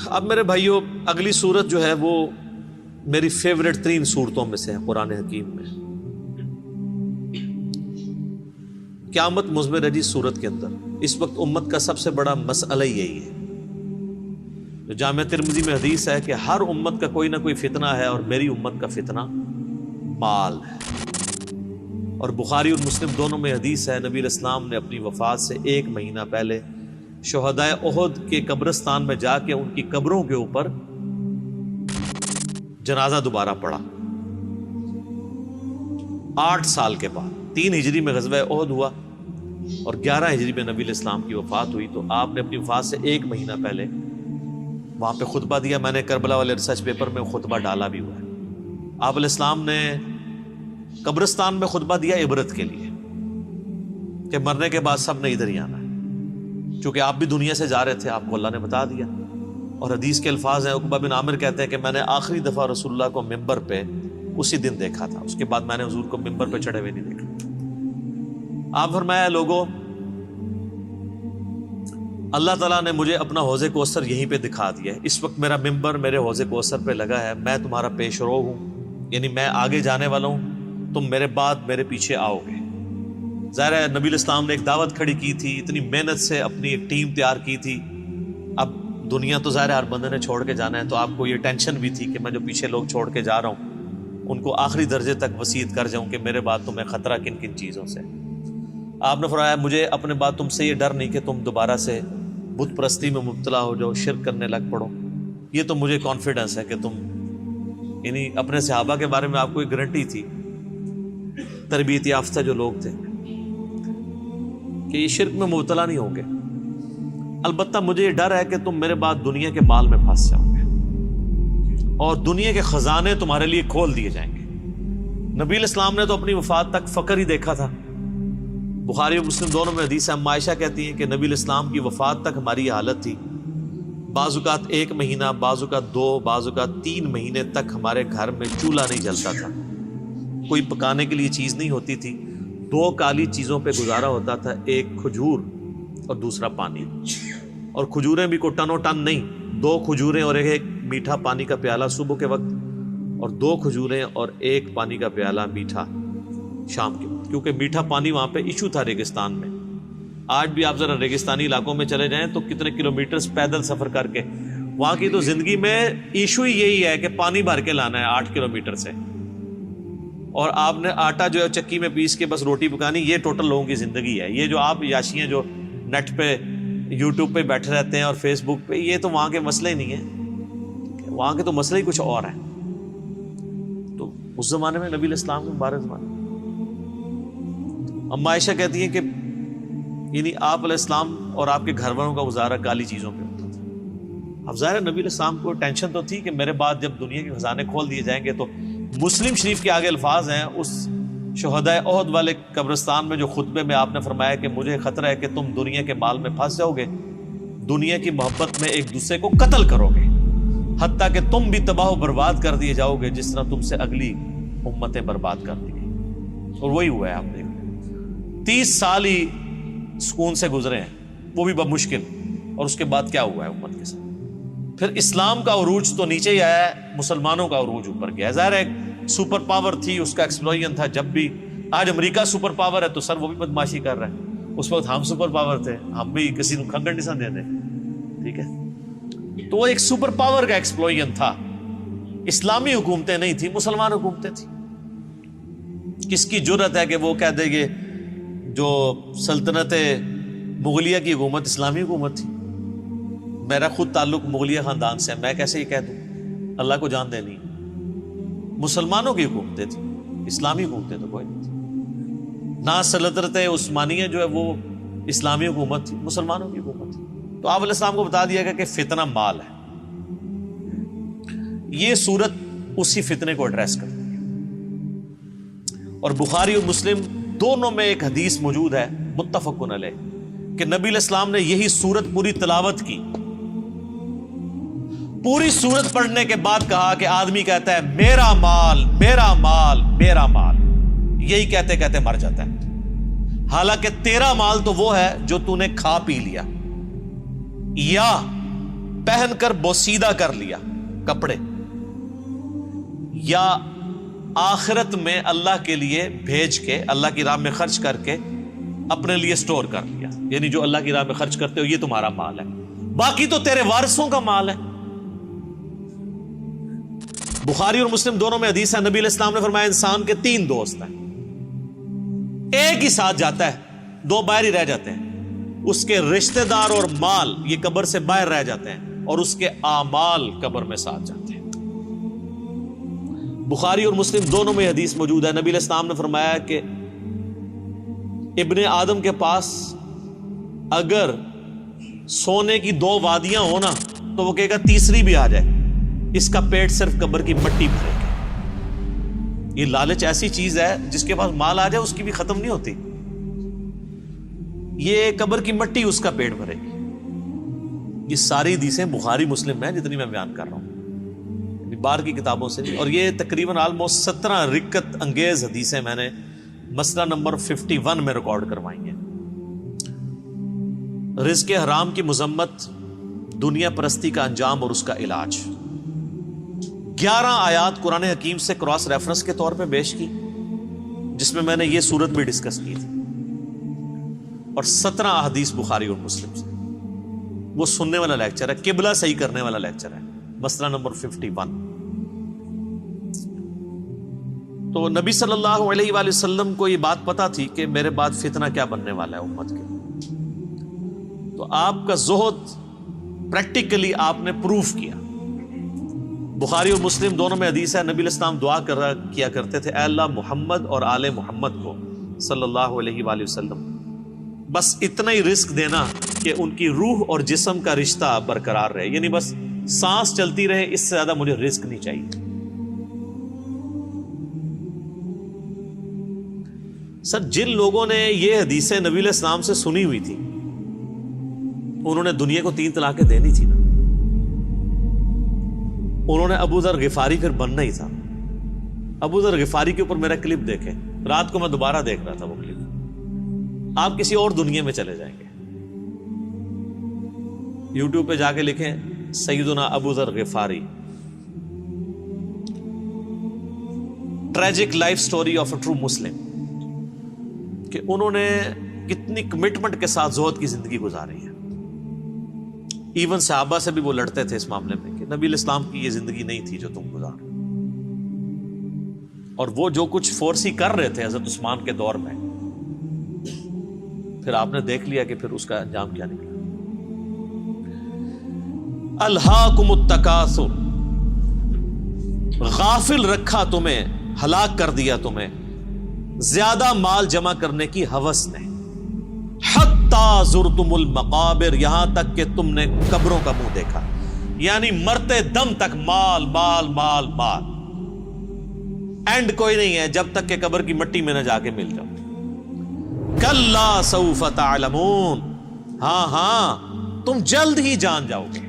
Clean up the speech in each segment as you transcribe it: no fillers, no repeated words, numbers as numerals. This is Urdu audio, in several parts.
اب میرے بھائیوں، اگلی صورت جو ہے وہ میری فیوریٹ ترین صورتوں میں سے ہے قرآن حکیم میں. قیامت مضمر ہے جی صورت کے اندر. اس وقت امت کا سب سے بڑا مسئلہ یہی ہے. جو جامعہ ترمذی میں حدیث ہے کہ ہر امت کا کوئی نہ کوئی فتنہ ہے، اور میری امت کا فتنہ مال ہے. اور بخاری اور مسلم دونوں میں حدیث ہے، نبی علیہ السلام نے اپنی وفات سے 1 مہینہ پہلے شہدائے احد کے قبرستان میں جا کے ان کی قبروں کے اوپر جنازہ دوبارہ پڑھا. 8 سال کے بعد 3 ہجری میں غزوہ احد ہوا اور 11 ہجری میں نبی علیہ السلام کی وفات ہوئی. تو آپ نے اپنی وفات سے 1 مہینہ پہلے وہاں پہ خطبہ دیا. میں نے کربلا والے ریسرچ پیپر میں خطبہ ڈالا بھی ہوا ہے. آپ علیہ السلام نے قبرستان میں خطبہ دیا عبرت کے لیے کہ مرنے کے بعد سب نے ادھر ہی آنا ہے. چونکہ آپ بھی دنیا سے جا رہے تھے، آپ کو اللہ نے بتا دیا. اور حدیث کے الفاظ ہیں، عقبہ بن عامر کہتے ہیں کہ میں نے آخری دفعہ رسول اللہ کو ممبر پہ اسی دن دیکھا تھا. اس کے بعد میں نے حضور کو ممبر پہ چڑھے ہوئے نہیں دیکھا. آپ فرمایا، لوگوں، اللہ تعالیٰ نے مجھے اپنا حوض کوثر یہیں پہ دکھا دیا ہے. اس وقت میرا ممبر میرے حوض کوثر پہ لگا ہے. میں تمہارا پیش رو ہوں، یعنی میں آگے جانے والا ہوں، تم میرے بعد میرے پیچھے آؤ گے. ظاہر ہے نبی علیہ السلام نے ایک دعوت کھڑی کی تھی، اتنی محنت سے اپنی ایک ٹیم تیار کی تھی. اب دنیا تو ظاہر ہے ہر بندے نے چھوڑ کے جانا ہے، تو آپ کو یہ ٹینشن بھی تھی کہ میں جو پیچھے لوگ چھوڑ کے جا رہا ہوں ان کو آخری درجے تک وصیت کر جاؤں کہ میرے بعد تمہیں خطرہ کن کن چیزوں سے. آپ نے فرمایا، مجھے اپنے بعد تم سے یہ ڈر نہیں کہ تم دوبارہ سے بت پرستی میں مبتلا ہو جاؤ، شرک کرنے لگ پڑو. یہ تو مجھے کانفیڈنس ہے کہ تم، یعنی اپنے صحابہ کے بارے میں آپ کو ایک گارنٹی تھی، تربیت یافتہ جو لوگ تھے، کہ یہ شرک میں مبتلا نہیں ہوں گے. البتہ مجھے یہ ڈر ہے کہ تم میرے بعد دنیا کے مال میں پھنس جاؤ گے اور دنیا کے خزانے تمہارے لیے کھول دیے جائیں گے. نبی علیہ السلام نے تو اپنی وفات تک فقر ہی دیکھا تھا. بخاری اور مسلم دونوں میں حدیث ہے، عائشہ کہتی ہیں کہ نبی علیہ السلام کی وفات تک ہماری یہ حالت تھی. بعض اوقات 1 مہینہ، بعض اوقات 2، بعض اوقات 3 مہینے تک ہمارے گھر میں چولہا نہیں جلتا تھا. کوئی پکانے کے لیے چیز نہیں ہوتی تھی. 2 کالی چیزوں پہ گزارا ہوتا تھا، ایک کھجور اور دوسرا پانی. اور کھجوریں بھی کو ٹن و ٹن نہیں، 2 کھجوریں اور ایک میٹھا پانی کا پیالہ صبح کے وقت، اور 2 کھجوریں اور 1 پانی کا پیالہ میٹھا شام کے وقت. کیونکہ میٹھا پانی وہاں پہ ایشو تھا ریگستان میں. آج بھی آپ ذرا ریگستانی علاقوں میں چلے جائیں تو کتنے کلومیٹرز پیدل سفر کر کے، وہاں کی تو زندگی میں ایشو ہی یہی ہے کہ پانی بھر کے لانا ہے 8 کلومیٹر سے، اور آپ نے آٹا جو ہے چکی میں پیس کے بس روٹی پکانی. یہ ٹوٹل لوگوں کی زندگی ہے. یہ جو آپ یاشی ہیں جو نیٹ پہ یوٹیوب پہ بیٹھے رہتے ہیں اور فیس بک پہ، یہ تو وہاں کے مسئلے ہی نہیں ہیں. وہاں کے تو مسئلے ہی کچھ اور ہیں. تو اس زمانے میں نبی علیہ السلام کے مبارک زمانے، اما عائشہ کہتی ہیں کہ یعنی آپ علیہ السلام اور آپ کے گھر والوں کا گزارا کالی چیزوں پہ ہوتا تھا. اب ظاہر نبی علیہ السلام کو ٹینشن تو تھی کہ میرے بعد جب دنیا کے خزانے کھول دیے جائیں گے. تو مسلم شریف کے آگے الفاظ ہیں اس شہدائے احد والے قبرستان میں جو خطبے میں آپ نے فرمایا کہ مجھے خطرہ ہے کہ تم دنیا کے مال میں پھنس جاؤ گے، دنیا کی محبت میں ایک دوسرے کو قتل کرو گے، حتیٰ کہ تم بھی تباہ و برباد کر دیے جاؤ گے جس طرح تم سے اگلی امتیں برباد کر دی گئی. اور وہی ہوا ہے. آپ دیکھ 30 سال ہی سکون سے گزرے ہیں، وہ بھی بمشکل. اور اس کے بعد کیا ہوا ہے امت کے ساتھ؟ پھر اسلام کا عروج تو نیچے ہی آیا ہے، مسلمانوں کا عروج اوپر گیا. ظاہر ہے سپر پاور تھی، اس کا ایکسپلوژن تھا. جب بھی آج امریکہ سپر پاور ہے تو سر وہ بھی بدماشی کر رہا ہے. اس وقت ہم سپر پاور تھے، ہم بھی کسی کو کھنگڑ نہیں سن دیتے. ٹھیک ہے، تو وہ ایک سپر پاور کا ایکسپلوژن تھا. اسلامی حکومتیں نہیں تھی، مسلمان حکومتیں تھیں. کس کی جرت ہے کہ وہ کہہ دے گے جو سلطنت مغلیہ کی حکومت اسلامی حکومت تھی؟ میرا خود تعلق مغلیہ خاندان سے ہے، میں کیسے یہ کہہ دوں؟ اللہ کو جان دینی. مسلمانوں کی حکومتیں تھیں، اسلامی حکومتیں تو کوئی نہیں تھی. نہ سلطنت عثمانیہ جو ہے وہ اسلامی حکومت تھی، مسلمانوں کی حکومت تھی. تو آپ علیہ السلام کو بتا دیا گیا کہ فتنہ مال ہے. یہ صورت اسی فتنے کو ایڈریس کرتی ہے. اور بخاری اور مسلم دونوں میں ایک حدیث موجود ہے متفقن علیہ کہ نبی علیہ السلام نے یہی صورت پوری تلاوت کی. پوری صورت پڑھنے کے بعد کہا کہ آدمی کہتا ہے میرا مال میرا مال میرا مال، یہی کہتے کہتے مر جاتا ہے. حالانکہ تیرا مال تو وہ ہے جو تو نے کھا پی لیا، یا پہن کر بوسیدہ کر لیا کپڑے، یا آخرت میں اللہ کے لیے بھیج کے، اللہ کی راہ میں خرچ کر کے اپنے لیے سٹور کر لیا، یعنی جو اللہ کی راہ میں خرچ کرتے ہو یہ تمہارا مال ہے، باقی تو تیرے وارثوں کا مال ہے۔ بخاری اور مسلم دونوں میں حدیث ہے، نبی علیہ السلام نے فرمایا انسان کے 3 دوست ہیں، ایک ہی ساتھ جاتا ہے، 2 باہر ہی رہ جاتے ہیں، اس کے رشتہ دار اور مال یہ قبر سے باہر رہ جاتے ہیں، اور اس کے اعمال قبر میں ساتھ جاتے ہیں۔ بخاری اور مسلم دونوں میں حدیث موجود ہے، نبی علیہ السلام نے فرمایا کہ ابن آدم کے پاس اگر سونے کی 2 وادیاں ہو نا تو وہ کہے گا تیسری بھی آ جائے، اس کا پیٹ صرف قبر کی مٹی بھرے گا۔ یہ لالچ ایسی چیز ہے جس کے پاس مال آ جائے اس کی بھی ختم نہیں ہوتی، یہ قبر کی مٹی اس کا پیٹ بھرے گی۔ یہ ساری حدیثیں بخاری مسلم میں جتنی میں بیان کر رہا ہوں، باہر کی کتابوں سے، اور یہ تقریباً آلموسٹ 17 رکت انگیز حدیثیں میں نے مسئلہ نمبر 51 میں ریکارڈ کروائی ہیں۔ رزق حرام کی مذمت، دنیا پرستی کا انجام اور اس کا علاج۔ 11 آیات قرآن حکیم سے کراس ریفرنس کے طور پہ پیش کی، جس میں میں نے یہ صورت بھی ڈسکس کی تھی، اور 17 احادیث بخاری اور مسلم سے۔ وہ سننے والا لیکچر ہے، قبلہ صحیح کرنے والا لیکچر ہے، مسئلہ نمبر 51۔ تو نبی صلی اللہ علیہ وآلہ وسلم کو یہ بات پتا تھی کہ میرے بعد فتنہ کیا بننے والا ہے امت کے، تو آپ کا زہد پریکٹیکلی آپ نے پروف کیا۔ بخاری اور مسلم دونوں میں حدیث ہے، نبی علیہ السلام دعا کیا کرتے تھے، اے اللہ محمد اور آل محمد کو صلی اللہ علیہ وآلہ وسلم بس اتنا ہی رزق دینا کہ ان کی روح اور جسم کا رشتہ برقرار رہے، یعنی بس سانس چلتی رہے، اس سے زیادہ مجھے رزق نہیں چاہیے۔ سر جن لوگوں نے یہ حدیثیں نبی علیہ السلام سے سنی ہوئی تھی، انہوں نے دنیا کو 3 طلاقیں دینی تھی نا، انہوں نے ابو ذر غفاری پھر بننا ہی تھا۔ ابو ذر غفاری کے اوپر میرا کلپ دیکھیں، رات کو میں دوبارہ دیکھ رہا تھا وہ کلپ، آپ کسی اور دنیا میں چلے جائیں گے۔ یوٹیوب پہ جا کے لکھیں سیدنا Abu Dharr Ghifari, tragic life story of a true Muslim, کہ انہوں نے کتنی کمٹمنٹ کے ساتھ زہد کی زندگی گزاری ہے۔ ایون صحابہ سے بھی وہ لڑتے تھے اس معاملے میں کہ نبی علیہ السلام کی یہ زندگی نہیں تھی جو تم گزار، اور وہ جو کچھ فورسی کر رہے تھے حضرت عثمان کے دور میں، پھر آپ نے دیکھ لیا کہ پھر اس کا انجام کیا نکلا۔ الہاکم التکاثر، غافل رکھا تمہیں، ہلاک کر دیا تمہیں زیادہ مال جمع کرنے کی ہوس نے، حتی زرتم المقابر، یہاں تک کہ تم نے قبروں کا منہ دیکھا، یعنی مرتے دم تک مال مال مال مال، اینڈ کوئی نہیں ہے جب تک کہ قبر کی مٹی میں نہ جا کے مل جاؤ۔ کلا سوف تعلمون، ہاں ہاں تم جلد ہی جان جاؤ گے۔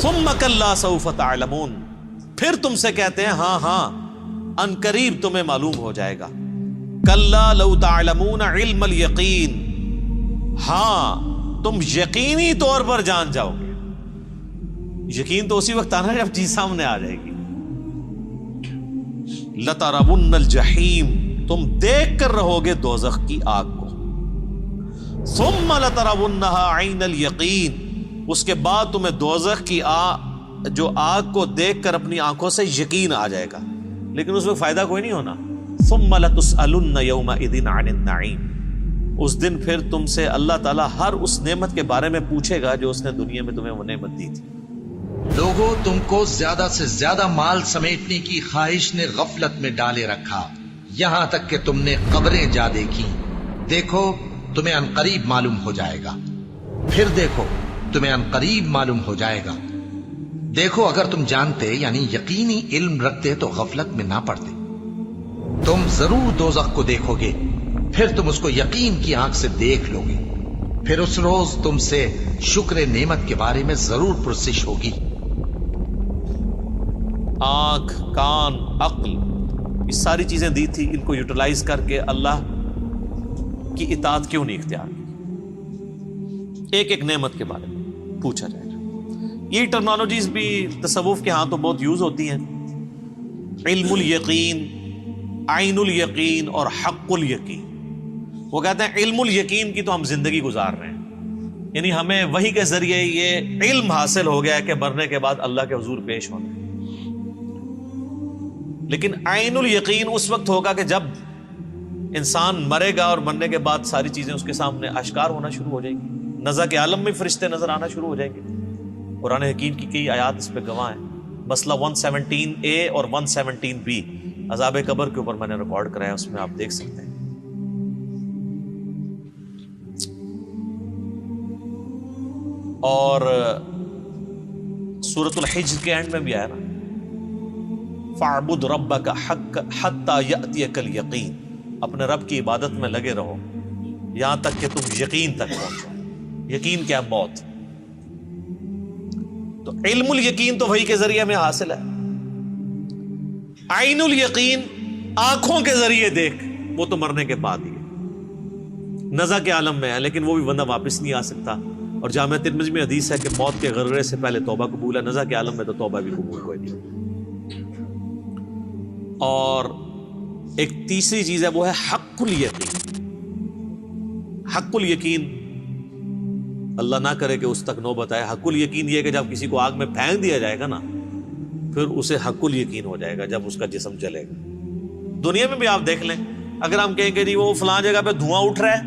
ثم کلا سوف تعلمون، پھر تم سے کہتے ہیں ہاں ہاں ان قریب تمہیں معلوم ہو جائے گا۔ کلا لو تعلمون علم الیقین، ہاں تم یقینی طور پر جان جاؤ گے۔ یقین تو اسی وقت آنا جب چیز سامنے آ جائے گی۔ لترون الجحیم، تم دیکھ کر رہو گے دوزخ کی آگ کو۔ ثم لترونها عین الیقین، اس کے بعد تمہیں دوزخ کی جو آگ کو دیکھ کر اپنی آنکھوں سے یقین آ جائے گا، لیکن اس میں فائدہ کوئی نہیں ہونا۔ ثم لتسألن یومئذ عن النعیم، اس دن پھر تم سے اللہ تعالیٰ ہر اس نعمت کے بارے میں پوچھے گا جو اس نے دنیا میں تمہیں وہ نعمت دی تھی۔ لوگوں، تم کو زیادہ سے زیادہ مال سمیٹنے کی خواہش نے غفلت میں ڈالے رکھا، یہاں تک کہ تم نے قبریں جا دیکھی۔ دیکھو تمہیں عنقریب معلوم ہو جائے گا، پھر دیکھو تمہیں عنقریب معلوم ہو جائے گا۔ دیکھو اگر تم جانتے یعنی یقینی علم رکھتے تو غفلت میں نہ پڑتے۔ تم ضرور دوزخ کو دیکھو گے، پھر تم اس کو یقین کی آنکھ سے دیکھ لو گے، پھر اس روز تم سے شکر نعمت کے بارے میں ضرور پرسش ہوگی۔ آنکھ، کان، عقل، یہ ساری چیزیں دی تھی، ان کو یوٹیلائز کر کے اللہ کی اطاعت کیوں نہیں اختیار کی؟ ایک ایک نعمت کے بارے میں پوچھا جائے گا۔ یہ ٹرمنالوجیز بھی تصوف کے ہاں تو بہت یوز ہوتی ہیں، علم الیقین، عین الیقین اور حق الیقین۔ وہ کہتے ہیں علم الیقین کی تو ہم زندگی گزار رہے ہیں، یعنی ہمیں وحی کے ذریعے یہ علم حاصل ہو گیا ہے کہ مرنے کے بعد اللہ کے حضور پیش ہونا ہے۔ لیکن عین الیقین اس وقت ہوگا کہ جب انسان مرے گا اور مرنے کے بعد ساری چیزیں اس کے سامنے اشکار ہونا شروع ہو جائیں گی، نزع کے عالم میں فرشتے نظر آنا شروع ہو جائیں گے۔ قرآن حکیم کی کئی آیات اس پہ گواہ ہیں، مسئلہ 117A اور 117B عذاب قبر کے اوپر میں نے ریکارڈ کرایا، اس میں آپ دیکھ سکتے ہیں۔ اور سورۃ الحجر کے اینڈ میں بھی آیا نا، فَاعْبُدْ رَبَّكَ حَتَّى يَأْتِيَكَ الْيَقِينُ، اپنے رب کی عبادت میں لگے رہو یہاں تک کہ تم یقین تک پہنچو۔ یقین کیا؟ موت۔ تو علم الیقین تو وحی کے ذریعے ہمیں حاصل ہے، عین الیقین آنکھوں کے ذریعے دیکھ، وہ تو مرنے کے بعد ہی ہے، نزع کے عالم میں ہے، لیکن وہ بھی بندہ واپس نہیں آ سکتا۔ اور جامعہ ترمذی میں حدیث ہے کہ موت کے غرغرے سے پہلے توبہ قبول ہے، نزع کے عالم میں تو توبہ بھی قبول کوئی نہیں۔ اور ایک تیسری چیز ہے، وہ ہے حق الیقین۔ حق الیقین اللہ نہ کرے کہ اس تک نوبت آئے۔ حق الیقین یہ ہے کہ جب کسی کو آگ میں پھینک دیا جائے گا نا، پھر اسے حق الیقین ہو جائے گا جب اس کا جسم جلے گا۔ دنیا میں بھی آپ دیکھ لیں، اگر ہم کہیں کہ جی وہ فلاں جگہ پہ دھواں اٹھ رہا ہے،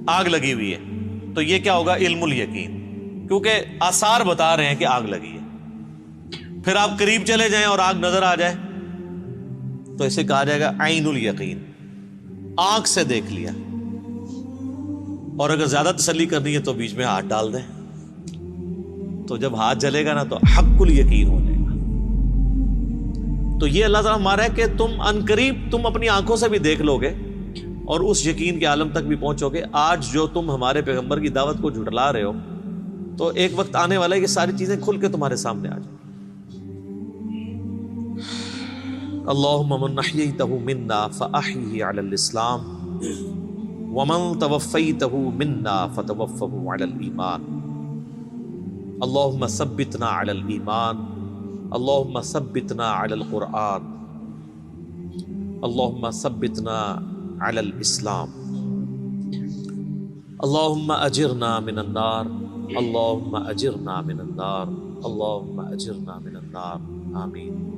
آگ لگی ہوئی ہے، تو یہ کیا ہوگا؟ علم الیقین، کیونکہ آثار بتا رہے ہیں کہ آگ لگی ہے۔ پھر آپ قریب چلے جائیں اور آگ نظر آ جائے تو اسے کہا جائے گا عین الیقین، آنکھ سے دیکھ لیا۔ اور اگر زیادہ تسلی کرنی ہے تو بیچ میں ہاتھ ڈال دیں، تو جب ہاتھ جلے گا نا تو حق الیقین ہو جائے گا۔ تو یہ اللہ تعالیٰ ہمارا ہے کہ تم عنقریب تم اپنی آنکھوں سے بھی دیکھ لو گے اور اس یقین کے عالم تک بھی پہنچو گے۔ آج جو تم ہمارے پیغمبر کی دعوت کو جھٹلا رہے ہو، تو ایک وقت آنے والا ہے کہ ساری چیزیں کھل کے تمہارے سامنے آ جائیں۔ اللہم من احییتہ منا فاحیہ علی الاسلام ومن توفیتہ منا فتوفہ علی الایمان، اللہم ثبتنا علی الایمان، اللہم ثبتنا علی القرآن، اللہم ثبتنا علی الاسلام، اللہم اجرنا من النار، اللہم اجرنا من النار، اللہم اجرنا من النار، آمین۔